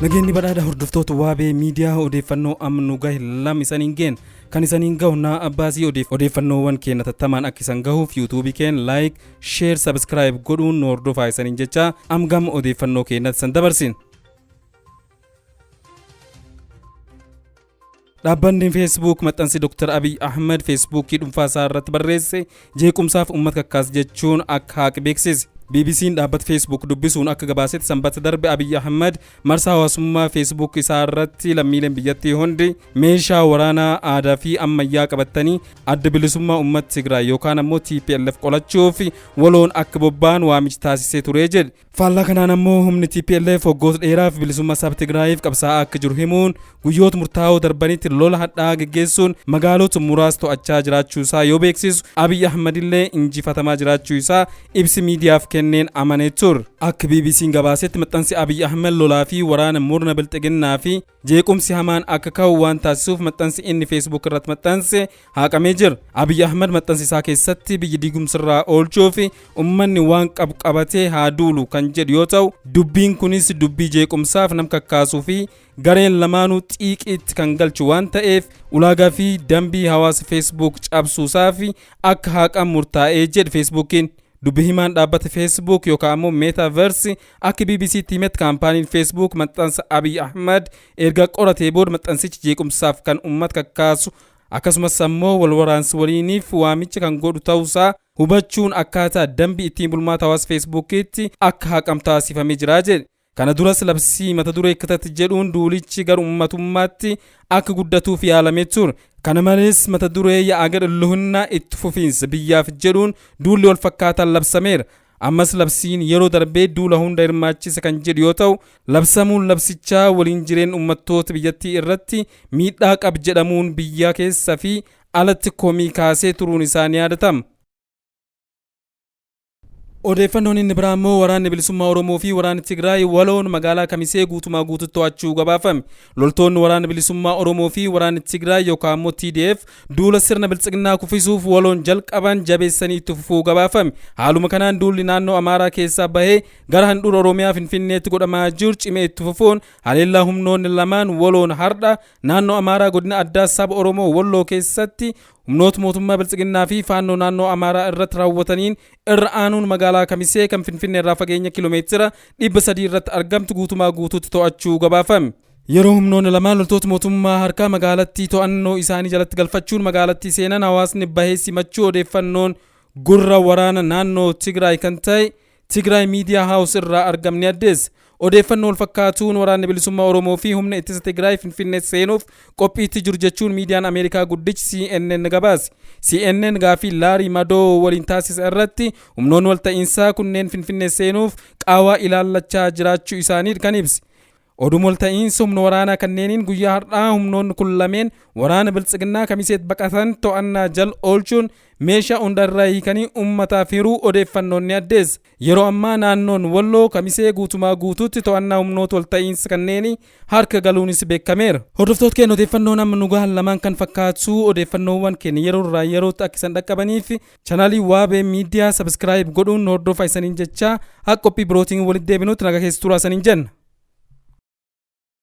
Nageenyi badhaadha hordoftoota waabee miidiyaa odeeffannoo amnu gahe lam isaniin geen kan isaniin gahu naa abbaasii odeeffannoowwan keenya tattamaan akka isan gahuuf yuutuubii keenya laayik sheer sabskiraayib godhuun nu hordofaa isaniin jecha amgam odeeffannoo keenyatti san dabarsin. Dhaabbanni Facebook maxxansi Dr. Abiy Ahmed Facebookii dhuunfaa isaa irratti barreesse jeequmsaaf uummata kakkaas jechuun akka haqi beeksise. BBC'n dhaabbata Facebook dubbisuun akka gabaasetti sanbata darbe Abiy Ahmed marsaa hawaasummaa Facebook isaa irratti lammiileen biyyattii hundi meeshaa waraanaa aadaa fi ammayyaa qabatanii adda bilisummaa uummata Tigraay yookaan ammoo TPLF qolachuuf waloon akka bobba'an waamicha taasisee ture jedhe. Faallaa kanaan ammoo humni TPLF waggoota dheeraaf bilisummaa saba Tigraayiif qabsaa'aa akka jiru himuun guyyoota murtaa'oo darbanitti lola hadhaa geggeessuun magaalota muraasa to'achaa jiraachuu isaa yoo beeksisu Abiy Ahmed illee injifatamaa jiraachuu isaa ibsi miidiyaaf kenneen amanee ture. Akka BBC'n gabaasetti maxxansi Abiy Ahmed lolaa fi waraana murna bilxiginnaa fi jeequmsi hamaan akka ka'u waan taasisuuf maxxansi inni Facebook irratti maxxanse haqamee jira. Abiy Ahmed maxxansi isaa keessatti biyya diigumsirraa oolchuu fi uummanni waan qabu qabatee haa duulu kan jedhu yoo ta'u dubbiin kunis dubbii jeequmsaaf nama kakkaasuu fi gareen lamaanuu xiiqiitti kan galchu waan ta'eef ulaagaa fi dambii hawaasa Facebook cabsuusaa fi akka haqan murtaa'ee jedhe Facebookiin. Dubbi himaan dhaabbata Facebook yookaan ammoo Metaverse akka BBC'tti himetti kaampaaniin Facebook maxxansa Abiy Ahmed erga qoratee booda maxxansichi jeequmsaaf kan uummata kakkaasu akkasumas ammoo wal waraansi waliiniif waamicha kan godhu ta'uusaa hubachuun akkaataa dambii ittiin bulmaata hawaasa Facebookiitti akka haqam taasifamee jira jedhe. Kana duras labsii mata duree ekkatatti jedhuun duulichi gara uummatummaatti akka guddatuuf yaalamee ture. Kana malees mata duree yaagar luhunnaa itti fufiinsa biyyaaf jedhuun duulli wal fakkaataan labsameera. Ammas labsiin yeroo darbee duula hunda hirmaachisa kan jedhu yoo ta'u labsamuun labsichaa waliin jireen uummattoota biyyattii irratti miidhaa qab jedhamuun biyya keessa fi alatti komii kaasee turuun isaanii yaadatama. Odeeffannoon inni biraa immoo waraanni bilisummaa Oromoo fi waraanni Tigraay waloon magaalaa Kamisee guutumaa guututti to'achuu gabaafame. Loltoonni waraanni bilisummaa Oromoo fi waraanni Tigraay yookaan ammoo TDF duula sirna biltsiginnaa kufisuuf waloon jalqaban jabeessanii itti fufuu gabaafame. Haaluma kanaan duulli naannoo Amaaraa keessaa bahee gara handhuura Oromiyaa Finfinneetti godhamaa jiru cimee itti fufuun haleellaa humnoonni lamaan waloon hardha naannoo Amaaraa godina addaa saba Oromoo Walloo keessatti humnoota mootummaa biltsiginnaa fi faannoo naannoo Amaaraa irratti raawwataniin irra aanuun magaalaa Kamisee kan Finfinnee irraa fageenya kiiloomeetira 300 irratti argamtu guutumaa guututti to'achuu gabaafame. Yeroo humnoonni lamaan loltoota mootummaa harkaa magaalattii to'annoo isaanii jalatti galfachuun magaalattii seenan hawaasni bahee simachuu odeeffannoon gurra waraana naannoo Tigraay kan ta'e Tigraay Media House irraa argamne addeessa. Odeeffannoo wal fakkaatuun waraanni bilisummaa Oromoo fi humna ittisa Tigraay Finfinnee seenuuf qophiitti jiru jechuun miidiyaan Ameerikaa guddichi CNN gabaase. CNN gaafii Laarii Madoo waliin taasisa irratti humnoonni walta'iinsaa kunneen Finfinnee seenuuf qaawwaa ilaallachaa jiraachuu isaanii kan ibse. Oduu walta'iinsa humna waraanaa kanneeniin guyyaa har'aa humnoonni kun lameen waraana biltsiginnaa Kamiseet baqatan to'annaa jal oolchuun meeshaa hundarraa hiikanii uummataaf hiruu odeeffannoonni addeessa. Yeroo ammaa naannoon Walloo Kamisee guutumaa guutuutti to'annaa humnoota walta'iinsa kanneenii harka galuunis beekameera. Hordoftoota keenya odeeffannoon amma nu gahan lamaan kan fakkaatu odeeffannoowwan keenya yeroo irraa yerootti akka isan dhaqqabaniif chaanaalii waabee miidiyaa sabskiraayib godhuun hordofaa isaniin jecha akka qophii birootiin walitti deebinutti nagaa keessa turaa isaniin jenna.